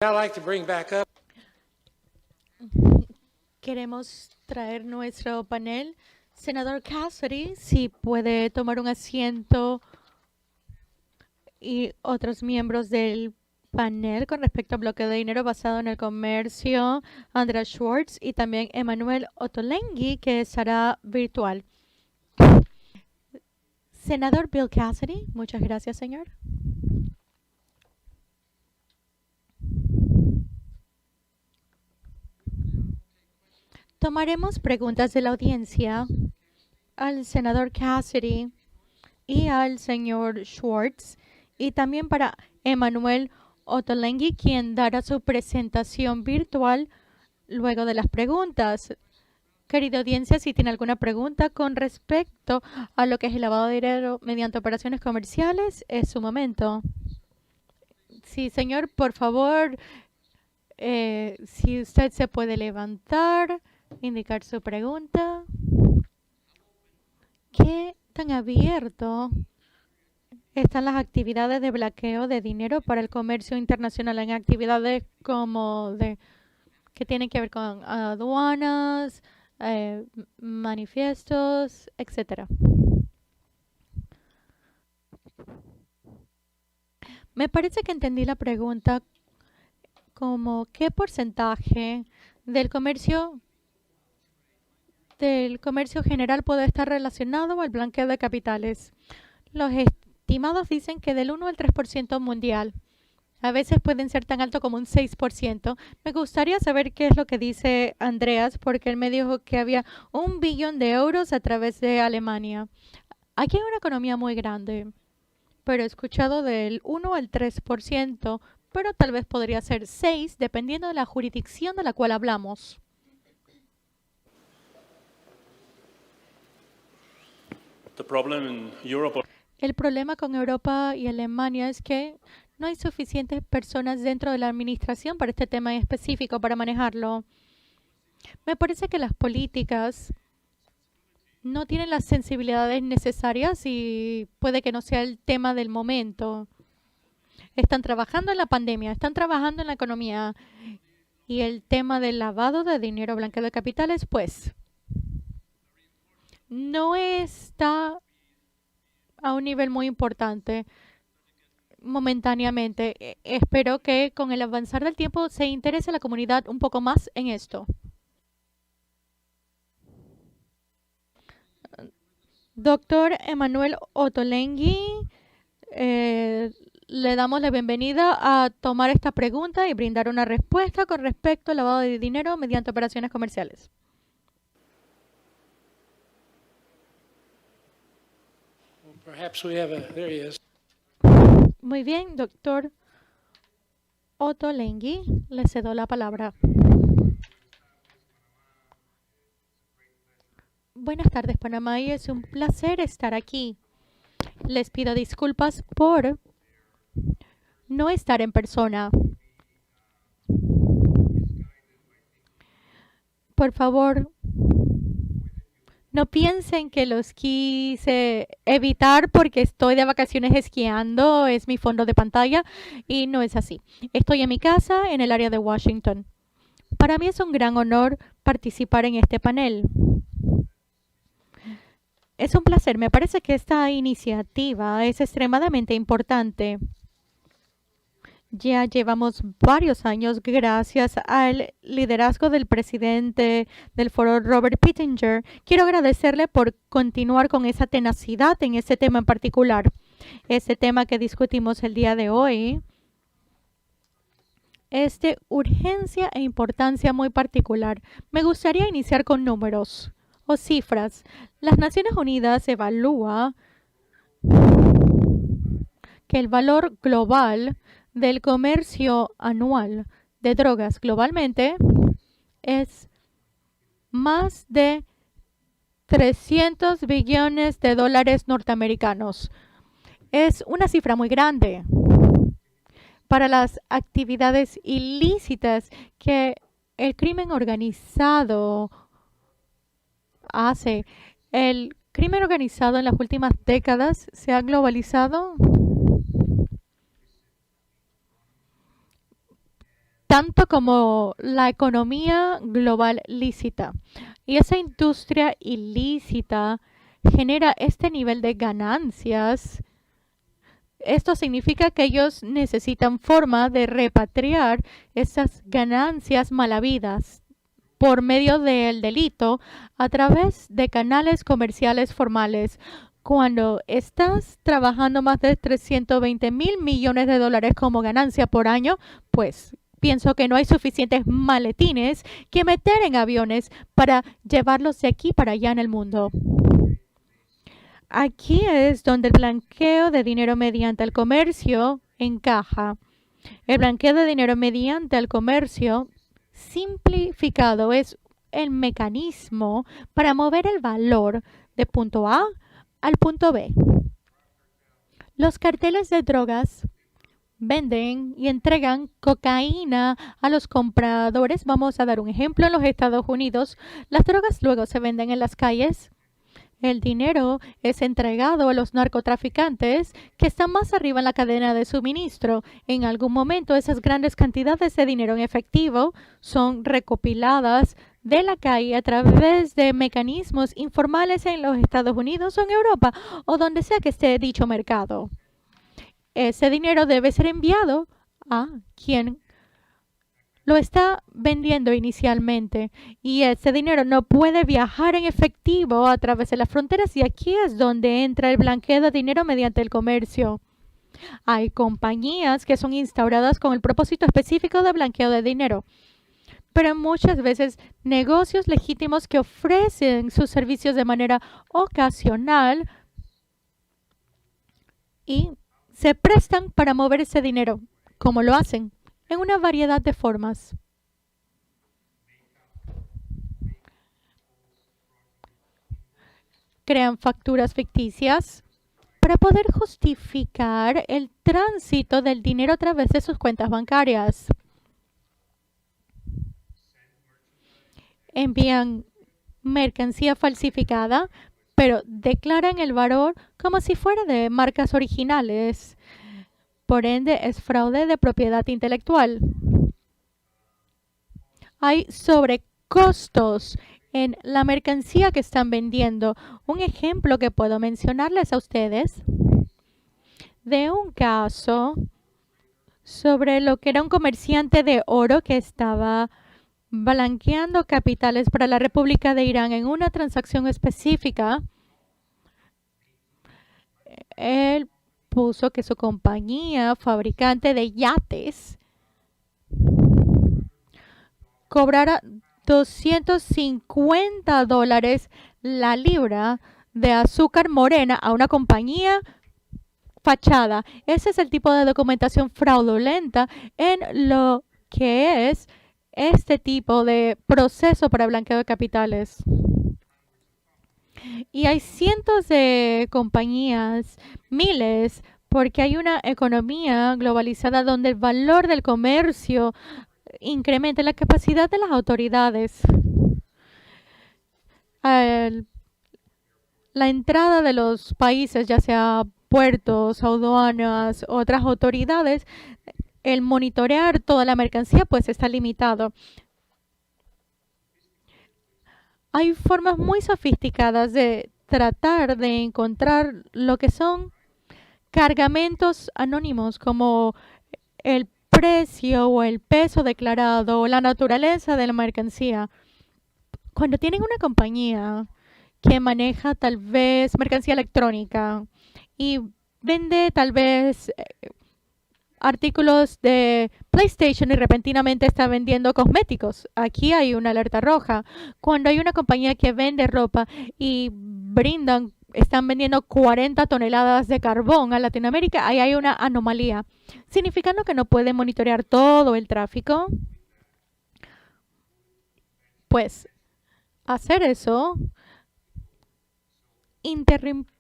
I'd like to bring back up Queremos traer nuestro panel. Senador Cassidy, si puede tomar un asiento, y otros miembros del panel con respecto al bloqueo de dinero basado en el comercio, Andrea Schwartz y también Emmanuel Ottolenghi, que será virtual. Senador Bill Cassidy, muchas gracias, señor. Tomaremos preguntas de la audiencia al senador Cassidy y al señor Schwartz, y también para Emmanuel Ottolenghi, quien dará su presentación virtual luego de las preguntas. Querida audiencia, si tiene alguna pregunta con respecto a lo que es el lavado de dinero mediante operaciones comerciales, es su momento. Sí, señor, por favor, si usted se puede levantar, indicar su pregunta. ¿Qué tan abierto están las actividades de blanqueo de dinero para el comercio internacional en actividades como que tienen que ver con aduanas, manifiestos, etcétera? Me parece que entendí la pregunta como qué porcentaje del comercio general puede estar relacionado al blanqueo de capitales. Los estimados dicen que del 1 al 3% mundial. A veces pueden ser tan alto como un 6%. Me gustaría saber qué es lo que dice Andreas, porque él me dijo que había 1 billón de euros a través de Alemania. Aquí hay una economía muy grande, pero he escuchado del 1 al 3%, pero tal vez podría ser 6, dependiendo de la jurisdicción de la cual hablamos. El problema con Europa y Alemania es que no hay suficientes personas dentro de la administración para este tema en específico para manejarlo. Me parece que las políticas no tienen las sensibilidades necesarias y puede que no sea el tema del momento. Están trabajando en la pandemia, están trabajando en la economía, y el tema del lavado de dinero, blanqueo de capitales, pues no está a un nivel muy importante momentáneamente. Espero que con el avanzar del tiempo se interese la comunidad un poco más en esto. Doctor Emmanuel Ottolenghi, le damos la bienvenida a tomar esta pregunta y brindar una respuesta con respecto al lavado de dinero mediante operaciones comerciales. there he is. Muy bien, doctor Ottolenghi, le cedo la palabra. Buenas tardes, Panamá, y es un placer estar aquí. Les pido disculpas por no estar en persona. Por favor, no piensen que los quise evitar porque estoy de vacaciones esquiando, es mi fondo de pantalla, y no es así. Estoy en mi casa en el área de Washington. Para mí es un gran honor participar en este panel. Es un placer. Me parece que esta iniciativa es extremadamente importante. Ya llevamos varios años, gracias al liderazgo del presidente del foro, Robert Pittenger. Quiero agradecerle por continuar con esa tenacidad en ese tema en particular. Ese tema que discutimos el día de hoy es de urgencia e importancia muy particular. Me gustaría iniciar con números o cifras. Las Naciones Unidas evalúa que el valor global del comercio anual de drogas globalmente es más de 300 billones de dólares norteamericanos. Es una cifra muy grande para las actividades ilícitas que el crimen organizado hace. El crimen organizado en las últimas décadas se ha globalizado tanto como la economía global lícita. Y esa industria ilícita genera este nivel de ganancias. Esto significa que ellos necesitan forma de repatriar esas ganancias mal habidas por medio del delito a través de canales comerciales formales. Cuando estás trabajando más de 320.000 millones de dólares como ganancia por año, pues pienso que no hay suficientes maletines que meter en aviones para llevarlos de aquí para allá en el mundo. Aquí es donde el blanqueo de dinero mediante el comercio encaja. El blanqueo de dinero mediante el comercio simplificado es el mecanismo para mover el valor de punto A al punto B. Los carteles de drogas venden y entregan cocaína a los compradores. Vamos a dar un ejemplo en los Estados Unidos. Las drogas luego se venden en las calles. El dinero es entregado a los narcotraficantes que están más arriba en la cadena de suministro. En algún momento esas grandes cantidades de dinero en efectivo son recopiladas de la calle a través de mecanismos informales en los Estados Unidos o en Europa o donde sea que esté dicho mercado. Ese dinero debe ser enviado a quien lo está vendiendo inicialmente y ese dinero no puede viajar en efectivo a través de las fronteras y aquí es donde entra el blanqueo de dinero mediante el comercio. Hay compañías que son instauradas con el propósito específico de blanqueo de dinero, pero muchas veces negocios legítimos que ofrecen sus servicios de manera ocasional y se prestan para mover ese dinero. ¿Cómo lo hacen? En una variedad de formas. Crean facturas ficticias para poder justificar el tránsito del dinero a través de sus cuentas bancarias. Envían mercancía falsificada, pero declaran el valor como si fuera de marcas originales. Por ende, es fraude de propiedad intelectual. Hay sobrecostos en la mercancía que están vendiendo. Un ejemplo que puedo mencionarles a ustedes de un caso sobre lo que era un comerciante de oro que estaba blanqueando capitales para la República de Irán en una transacción específica. Él puso que su compañía fabricante de yates cobrara $250 la libra de azúcar morena a una compañía fachada. Ese es el tipo de documentación fraudulenta en lo que es este tipo de proceso para blanqueo de capitales. Y hay cientos de compañías, miles, porque hay una economía globalizada donde el valor del comercio incrementa la capacidad de las autoridades. El- la entrada de los países, ya sea puertos, aduanas, otras autoridades, el monitorear toda la mercancía pues está limitado. Hay formas muy sofisticadas de tratar de encontrar lo que son cargamentos anónimos como el precio o el peso declarado o la naturaleza de la mercancía. Cuando tienen una compañía que maneja tal vez mercancía electrónica y vende tal vez artículos de PlayStation y repentinamente está vendiendo cosméticos. Aquí hay una alerta roja. Cuando hay una compañía que vende ropa y están vendiendo 40 toneladas de carbón a Latinoamérica, ahí hay una anomalía, significando que no pueden monitorear todo el tráfico. Pues hacer eso interrumpiría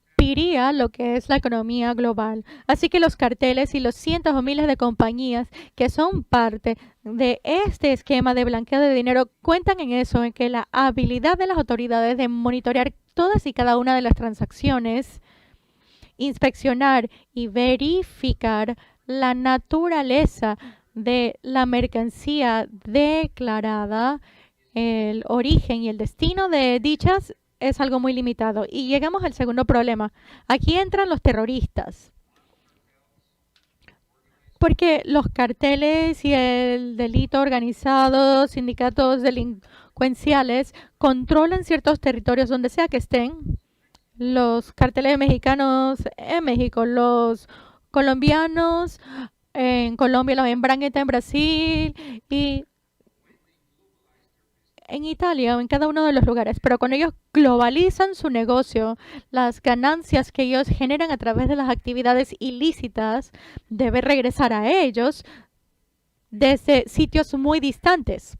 lo que es la economía global. Así que los carteles y los cientos o miles de compañías que son parte de este esquema de blanqueo de dinero cuentan en eso, en que la habilidad de las autoridades de monitorear todas y cada una de las transacciones, inspeccionar y verificar la naturaleza de la mercancía declarada, el origen y el destino de dichas es algo muy limitado. Y llegamos al segundo problema. Aquí entran los terroristas. Porque los carteles y el delito organizado, sindicatos delincuenciales, controlan ciertos territorios donde sea que estén. Los carteles mexicanos en México, los colombianos en Colombia, los embranguetas en Brasil y en Italia o en cada uno de los lugares. Pero cuando ellos globalizan su negocio, las ganancias que ellos generan a través de las actividades ilícitas deben regresar a ellos desde sitios muy distantes,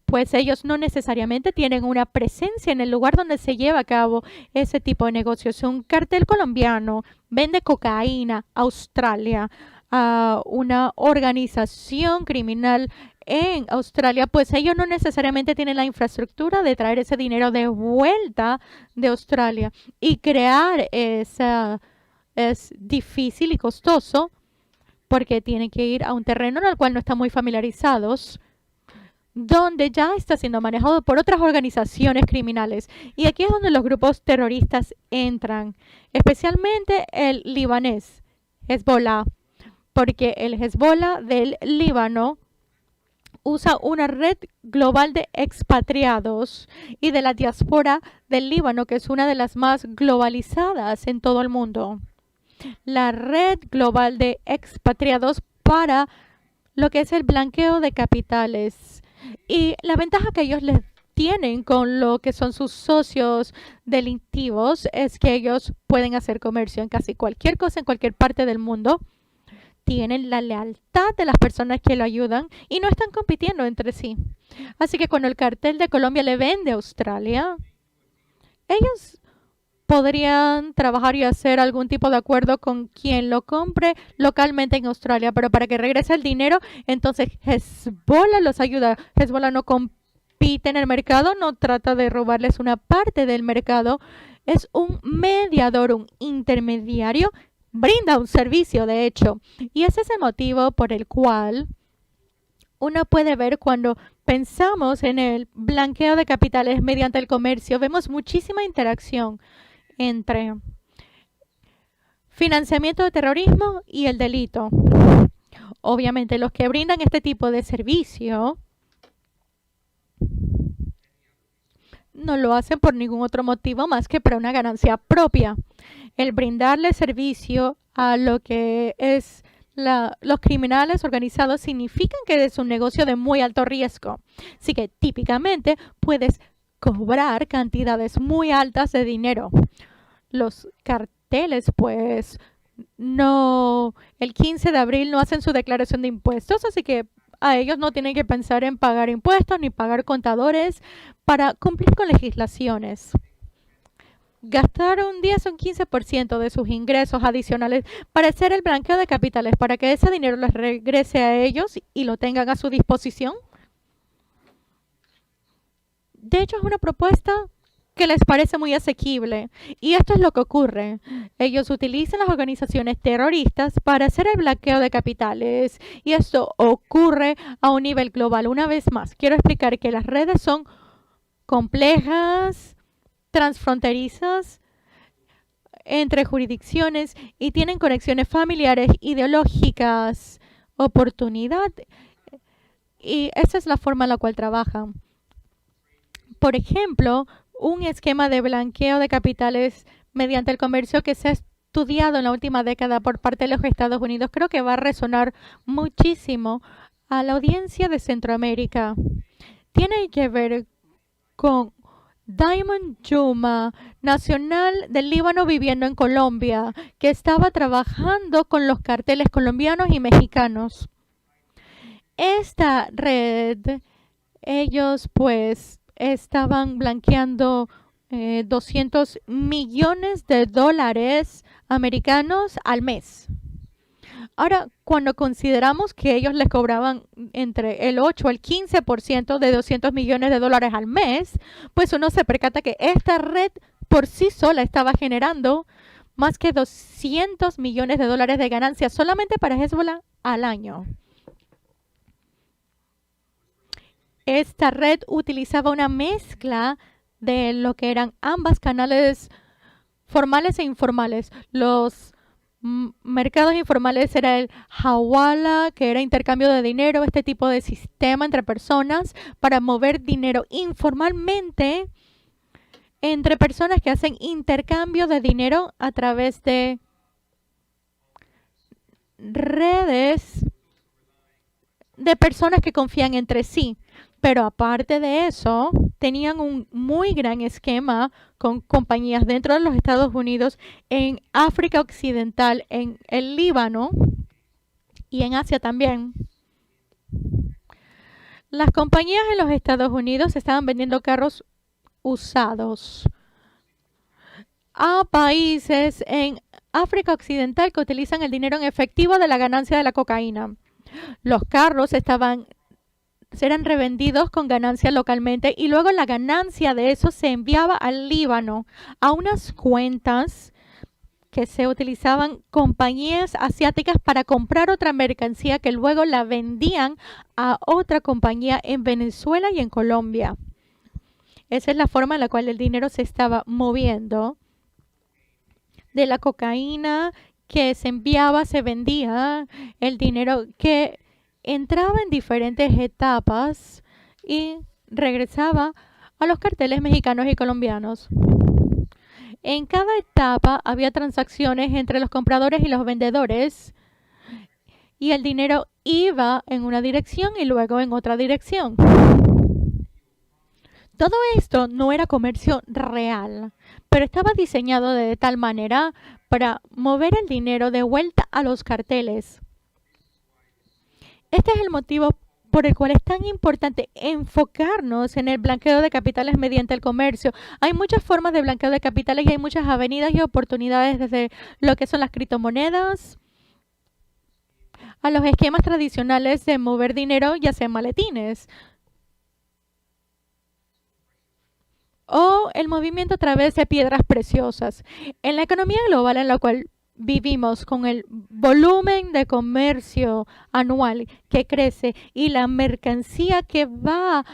pues ellos no necesariamente tienen una presencia en el lugar donde se lleva a cabo ese tipo de negocios. Un cartel colombiano vende cocaína a Australia, a una organización criminal en Australia, pues ellos no necesariamente tienen la infraestructura de traer ese dinero de vuelta de Australia, y crear esa es difícil y costoso porque tienen que ir a un terreno en el cual no están muy familiarizados, donde ya está siendo manejado por otras organizaciones criminales. Y aquí es donde los grupos terroristas entran, especialmente el libanés, Hezbollah, porque el Hezbollah del Líbano usa una red global de expatriados y de la diáspora del Líbano, que es una de las más globalizadas en todo el mundo. La red global de expatriados para lo que es el blanqueo de capitales. Y la ventaja que ellos les tienen con lo que son sus socios delictivos es que ellos pueden hacer comercio en casi cualquier cosa en cualquier parte del mundo. Tienen la lealtad de las personas que lo ayudan y no están compitiendo entre sí. Así que cuando el cartel de Colombia le vende a Australia, ellos podrían trabajar y hacer algún tipo de acuerdo con quien lo compre localmente en Australia, pero para que regrese el dinero, entonces Hezbollah los ayuda. Hezbollah no compite en el mercado, no trata de robarles una parte del mercado, es un mediador, un intermediario, brinda un servicio de hecho, y ese es el motivo por el cual uno puede ver cuando pensamos en el blanqueo de capitales mediante el comercio, vemos muchísima interacción entre financiamiento de terrorismo y el delito. Obviamente los que brindan este tipo de servicio no lo hacen por ningún otro motivo más que para una ganancia propia. El brindarle servicio a lo que es los criminales organizados significan que es un negocio de muy alto riesgo. Así que típicamente puedes cobrar cantidades muy altas de dinero. Los carteles, pues, no, el 15 de abril no hacen su declaración de impuestos, así que a ellos no tienen que pensar en pagar impuestos ni pagar contadores para cumplir con legislaciones. Gastar un 10 o un 15% de sus ingresos adicionales para hacer el blanqueo de capitales, para que ese dinero les regrese a ellos y lo tengan a su disposición. De hecho, es una propuesta que les parece muy asequible. Y esto es lo que ocurre. Ellos utilizan las organizaciones terroristas para hacer el blanqueo de capitales. Y esto ocurre a un nivel global. Una vez más, quiero explicar que las redes son complejas, transfronterizas, entre jurisdicciones y tienen conexiones familiares, ideológicas, oportunidad. Y esa es la forma en la cual trabajan. Por ejemplo, un esquema de blanqueo de capitales mediante el comercio que se ha estudiado en la última década por parte de los Estados Unidos, creo que va a resonar muchísimo a la audiencia de Centroamérica. Tiene que ver con Diamond Juma, nacional del Líbano viviendo en Colombia, que estaba trabajando con los carteles colombianos y mexicanos. Esta red, ellos pues estaban blanqueando 200 millones de dólares americanos al mes. Ahora, cuando consideramos que ellos les cobraban entre el 8 al 15% de 200 millones de dólares al mes, pues uno se percata que esta red por sí sola estaba generando más que 200 millones de dólares de ganancias solamente para Hezbollah al año. Esta red utilizaba una mezcla de lo que eran ambas canales formales e informales. Los mercados informales era el hawala, que era intercambio de dinero, este tipo de sistema entre personas para mover dinero informalmente entre personas que hacen intercambio de dinero a través de redes de personas que confían entre sí. Pero aparte de eso, tenían un muy gran esquema con compañías dentro de los Estados Unidos, en África Occidental, en el Líbano y en Asia también. Las compañías en los Estados Unidos estaban vendiendo carros usados a países en África Occidental que utilizan el dinero en efectivo de la ganancia de la cocaína. Los carros eran revendidos con ganancia localmente y luego la ganancia de eso se enviaba al Líbano a unas cuentas que se utilizaban compañías asiáticas para comprar otra mercancía que luego la vendían a otra compañía en Venezuela y en Colombia. Esa es la forma en la cual el dinero se estaba moviendo de la cocaína que se enviaba, se vendía, el dinero que entraba en diferentes etapas y regresaba a los carteles mexicanos y colombianos. En cada etapa había transacciones entre los compradores y los vendedores y el dinero iba en una dirección y luego en otra dirección. Todo esto no era comercio real, pero estaba diseñado de tal manera para mover el dinero de vuelta a los carteles. Este es el motivo por el cual es tan importante enfocarnos en el blanqueo de capitales mediante el comercio. Hay muchas formas de blanqueo de capitales y hay muchas avenidas y oportunidades desde lo que son las criptomonedas a los esquemas tradicionales de mover dinero, ya sea en maletines, o el movimiento a través de piedras preciosas. En la economía global en la cual vivimos, con el volumen de comercio anual que crece y la mercancía que va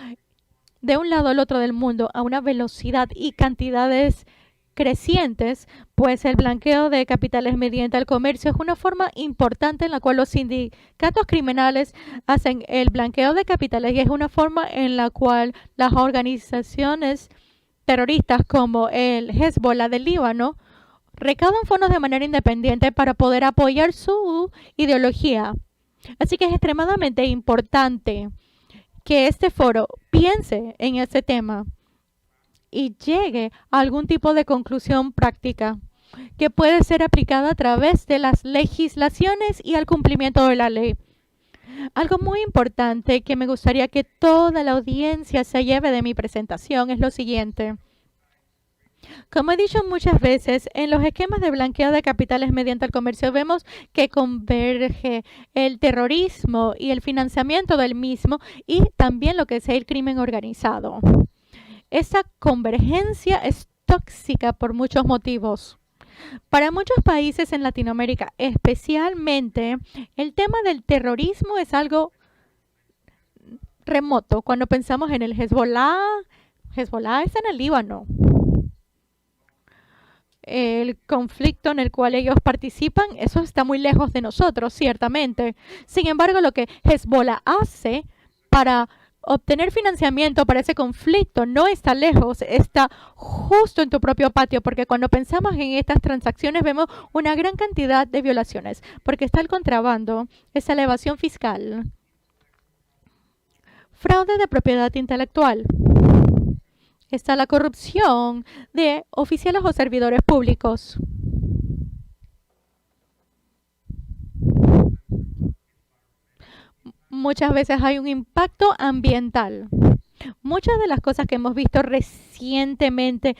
de un lado al otro del mundo a una velocidad y cantidades crecientes, pues el blanqueo de capitales mediante el comercio es una forma importante en la cual los sindicatos criminales hacen el blanqueo de capitales y es una forma en la cual las organizaciones terroristas como el Hezbollah del Líbano recaudan fondos de manera independiente para poder apoyar su ideología. Así que es extremadamente importante que este foro piense en ese tema y llegue a algún tipo de conclusión práctica que puede ser aplicada a través de las legislaciones y al cumplimiento de la ley. Algo muy importante que me gustaría que toda la audiencia se lleve de mi presentación es lo siguiente. Como he dicho muchas veces, en los esquemas de blanqueo de capitales mediante el comercio vemos que converge el terrorismo y el financiamiento del mismo y también lo que es el crimen organizado. Esa convergencia es tóxica por muchos motivos. Para muchos países en Latinoamérica, especialmente, el tema del terrorismo es algo remoto. Cuando pensamos en el Hezbollah, Hezbollah está en el Líbano. El conflicto en el cual ellos participan, eso está muy lejos de nosotros, ciertamente. Sin embargo, lo que Hezbollah hace para obtener financiamiento para ese conflicto no está lejos, está justo en tu propio patio, porque cuando pensamos en estas transacciones vemos una gran cantidad de violaciones, porque está el contrabando, esa elevación fiscal, fraude de propiedad intelectual, está la corrupción de oficiales o servidores públicos. Muchas veces hay un impacto ambiental. Muchas de las cosas que hemos visto recientemente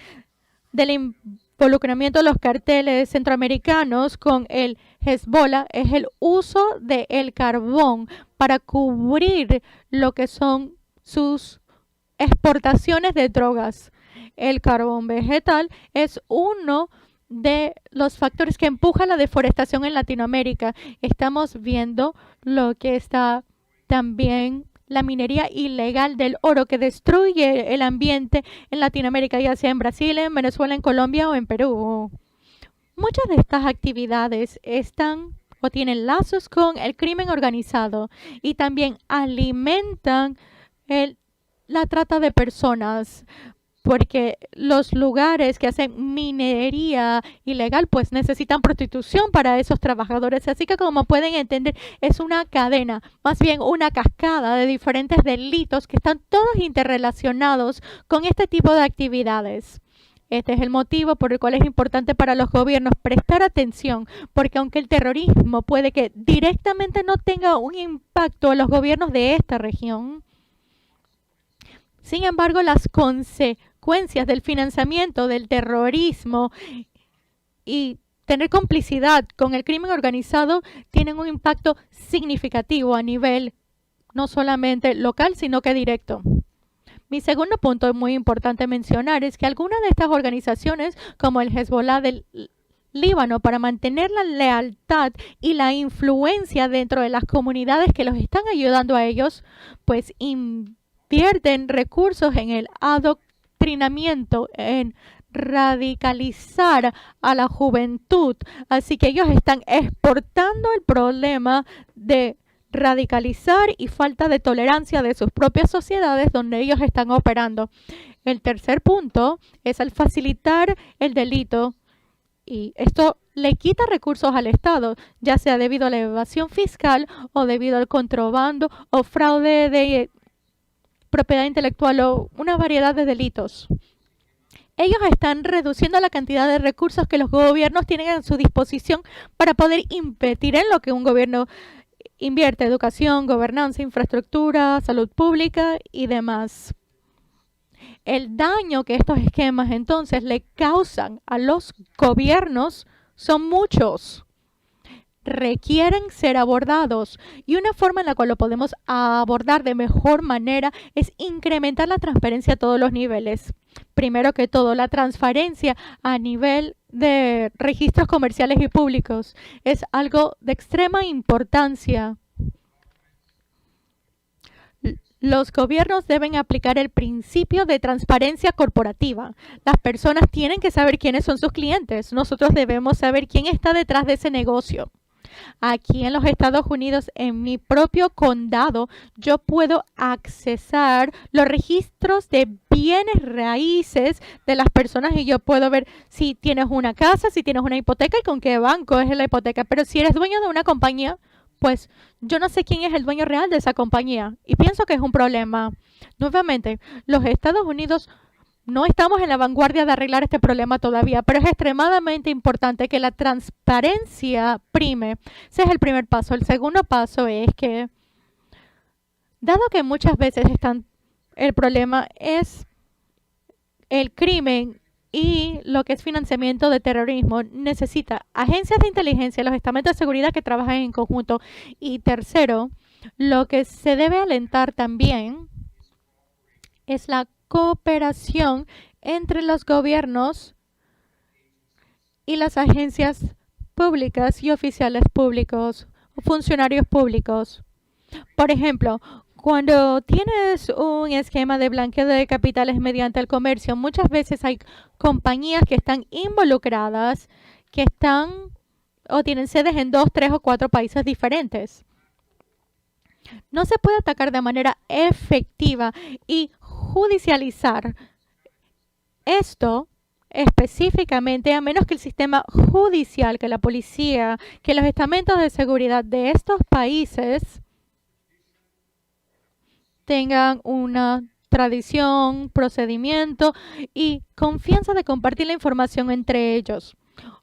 del involucramiento de los carteles centroamericanos con el Hezbollah es el uso del carbón para cubrir lo que son sus exportaciones de drogas. El carbón vegetal es uno de los factores que empuja la deforestación en Latinoamérica. Estamos viendo lo que está también la minería ilegal del oro que destruye el ambiente en Latinoamérica, ya sea en Brasil, en Venezuela, en Colombia o en Perú. Muchas de estas actividades están o tienen lazos con el crimen organizado y también alimentan el- la trata de personas, porque los lugares que hacen minería ilegal pues necesitan prostitución para esos trabajadores. Así que como pueden entender es una cadena, más bien una cascada de diferentes delitos que están todos interrelacionados con este tipo de actividades. Este es el motivo por el cual es importante para los gobiernos prestar atención, porque aunque el terrorismo puede que directamente no tenga un impacto en los gobiernos de esta región, sin embargo, las consecuencias del financiamiento del terrorismo y tener complicidad con el crimen organizado tienen un impacto significativo a nivel no solamente local, sino que directo. Mi segundo punto muy importante mencionar es que algunas de estas organizaciones, como el Hezbollah del Líbano, para mantener la lealtad y la influencia dentro de las comunidades que los están ayudando a ellos, pues invierten recursos en el adoctrinamiento, en radicalizar a la juventud. Así que ellos están exportando el problema de radicalizar y falta de tolerancia de sus propias sociedades donde ellos están operando. El tercer punto es el facilitar el delito y esto le quita recursos al Estado, ya sea debido a la evasión fiscal o debido al contrabando o fraude de propiedad intelectual o una variedad de delitos. Ellos están reduciendo la cantidad de recursos que los gobiernos tienen a su disposición para poder invertir en lo que un gobierno invierte: educación, gobernanza, infraestructura, salud pública y demás. El daño que estos esquemas entonces le causan a los gobiernos son muchos. Requieren ser abordados y una forma en la cual lo podemos abordar de mejor manera es incrementar la transparencia a todos los niveles. Primero que todo, la transparencia a nivel de registros comerciales y públicos es algo de extrema importancia. Los gobiernos deben aplicar el principio de transparencia corporativa. Las personas tienen que saber quiénes son sus clientes. Nosotros debemos saber quién está detrás de ese negocio. Aquí en los Estados Unidos, en mi propio condado, yo puedo accesar los registros de bienes raíces de las personas y yo puedo ver si tienes una casa, si tienes una hipoteca y con qué banco es la hipoteca. Pero si eres dueño de una compañía, pues yo no sé quién es el dueño real de esa compañía y pienso que es un problema. Nuevamente, los Estados Unidos no estamos en la vanguardia de arreglar este problema todavía, pero es extremadamente importante que la transparencia prime. Ese es el primer paso. El segundo paso es que, dado que muchas veces el problema es el crimen y lo que es financiamiento de terrorismo, necesita agencias de inteligencia, los estamentos de seguridad que trabajan en conjunto. Y tercero, lo que se debe alentar también es la cooperación entre los gobiernos y las agencias públicas y oficiales públicos, funcionarios públicos. Por ejemplo, cuando tienes un esquema de blanqueo de capitales mediante el comercio, muchas veces hay compañías que están involucradas, que están o tienen sedes en 2, 3 o 4 países diferentes. No se puede atacar de manera efectiva y judicializar esto específicamente a menos que el sistema judicial, que la policía, que los estamentos de seguridad de estos países tengan una tradición, procedimiento y confianza de compartir la información entre ellos.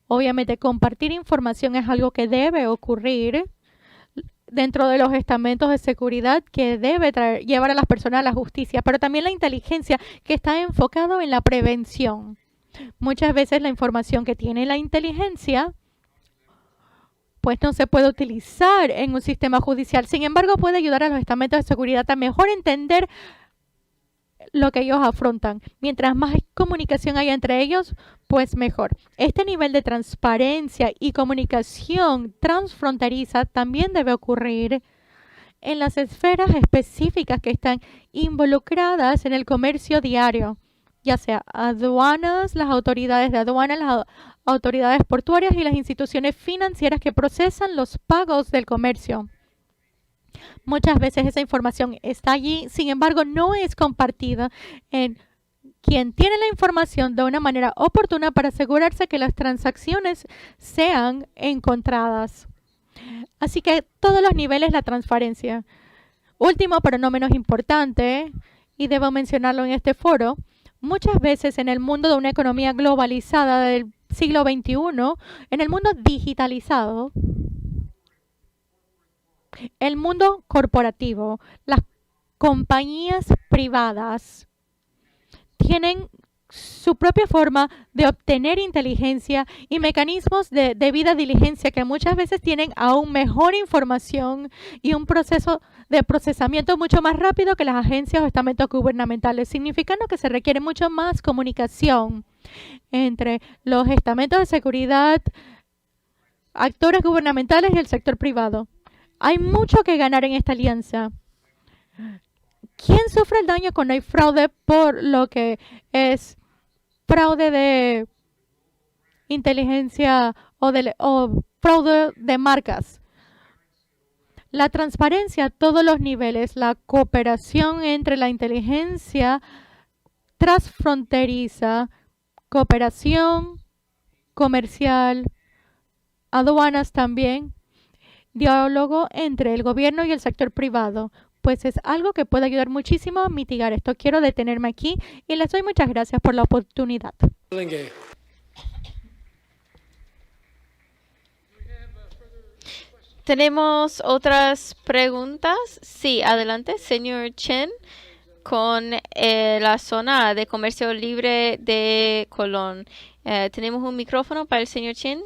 Obviamente, compartir información es algo que debe ocurrir dentro de los estamentos de seguridad que debe llevar a las personas a la justicia, pero también la inteligencia que está enfocado en la prevención. Muchas veces la información que tiene la inteligencia pues no se puede utilizar en un sistema judicial. Sin embargo, puede ayudar a los estamentos de seguridad a mejor entender lo que ellos afrontan. Mientras más comunicación haya entre ellos, pues mejor. Este nivel de transparencia y comunicación transfronteriza también debe ocurrir en las esferas específicas que están involucradas en el comercio diario, ya sea aduanas, las autoridades de aduanas, las autoridades portuarias y las instituciones financieras que procesan los pagos del comercio. Muchas veces esa información está allí, sin embargo, no es compartida en quien tiene la información de una manera oportuna para asegurarse que las transacciones sean encontradas. Así que todos los niveles la transparencia. Último, pero no menos importante, y debo mencionarlo en este foro, muchas veces en el mundo de una economía globalizada del siglo XXI, en el mundo digitalizado, el mundo corporativo, las compañías privadas tienen su propia forma de obtener inteligencia y mecanismos de debida diligencia que muchas veces tienen aún mejor información y un proceso de procesamiento mucho más rápido que las agencias o estamentos gubernamentales, significando que se requiere mucho más comunicación entre los estamentos de seguridad, actores gubernamentales y el sector privado. Hay mucho que ganar en esta alianza. ¿Quién sufre el daño cuando hay fraude por lo que es fraude de inteligencia o fraude de marcas? La transparencia a todos los niveles, la cooperación entre la inteligencia transfronteriza, cooperación comercial, aduanas también, diálogo entre el gobierno y el sector privado, pues es algo que puede ayudar muchísimo a mitigar esto. Quiero detenerme aquí y les doy muchas gracias por la oportunidad. ¿Tenemos otras preguntas? Sí, adelante, señor Chen, con la zona de comercio libre de Colón. ¿Tenemos un micrófono para el señor Chen?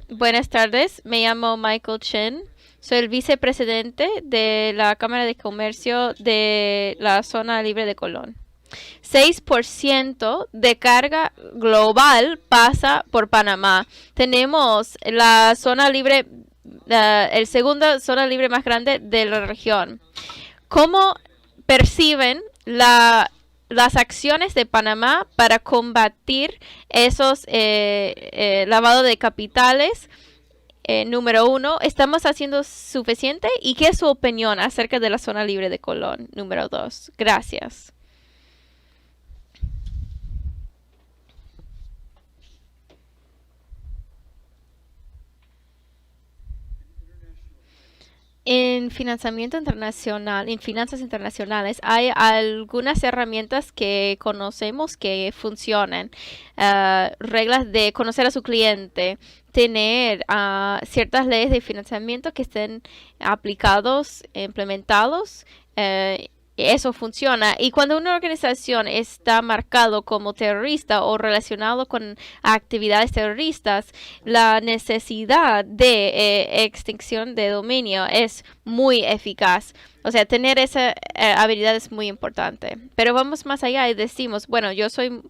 Buenas tardes, me llamo Michael Chen. Soy el vicepresidente de la Cámara de Comercio de la Zona Libre de Colón. 6% de carga global pasa por Panamá. Tenemos la zona libre, el segundo zona libre más grande de la región. ¿Cómo perciben las acciones de Panamá para combatir esos lavado de capitales? Número 1, ¿estamos haciendo suficiente? ¿Y qué es su opinión acerca de la zona libre de Colón? Número 2, gracias. En financiamiento internacional, en finanzas internacionales, hay algunas herramientas que conocemos que funcionan. Reglas de conocer a su cliente, tener ciertas leyes de financiamiento que estén aplicados, implementados. Eso funciona. Y cuando una organización está marcado como terrorista o relacionado con actividades terroristas, la necesidad de extinción de dominio es muy eficaz. O sea, tener esa habilidad es muy importante. Pero vamos más allá y decimos, bueno, yo soy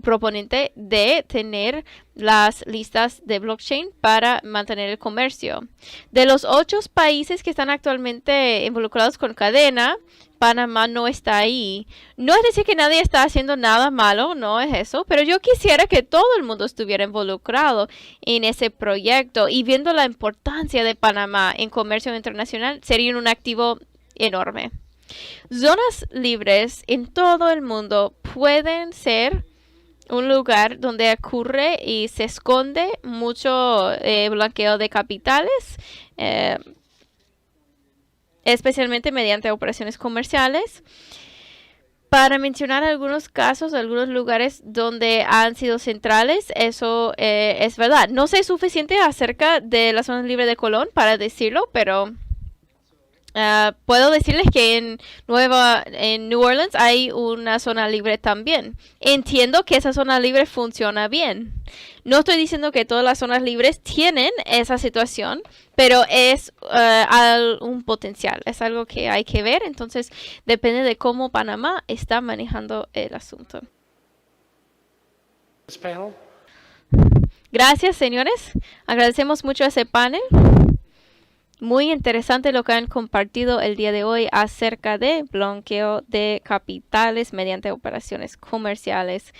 proponente de tener las listas de blockchain para mantener el comercio. De los 8 países que están actualmente involucrados con cadena, Panamá no está ahí. No es decir que nadie está haciendo nada malo, no es eso, pero yo quisiera que todo el mundo estuviera involucrado en ese proyecto y viendo la importancia de Panamá en comercio internacional sería un activo enorme. Zonas libres en todo el mundo pueden ser un lugar donde ocurre y se esconde mucho blanqueo de capitales, especialmente mediante operaciones comerciales. Para mencionar algunos casos, algunos lugares donde han sido centrales, eso es verdad. No sé suficiente acerca de la zona libre de Colón para decirlo, pero puedo decirles que en New Orleans hay una zona libre también. Entiendo que esa zona libre funciona bien. No estoy diciendo que todas las zonas libres tienen esa situación, pero es un potencial. Es algo que hay que ver. Entonces, depende de cómo Panamá está manejando el asunto. Gracias, señores. Agradecemos mucho a ese panel. Muy interesante lo que han compartido el día de hoy acerca de blanqueo de capitales mediante operaciones comerciales.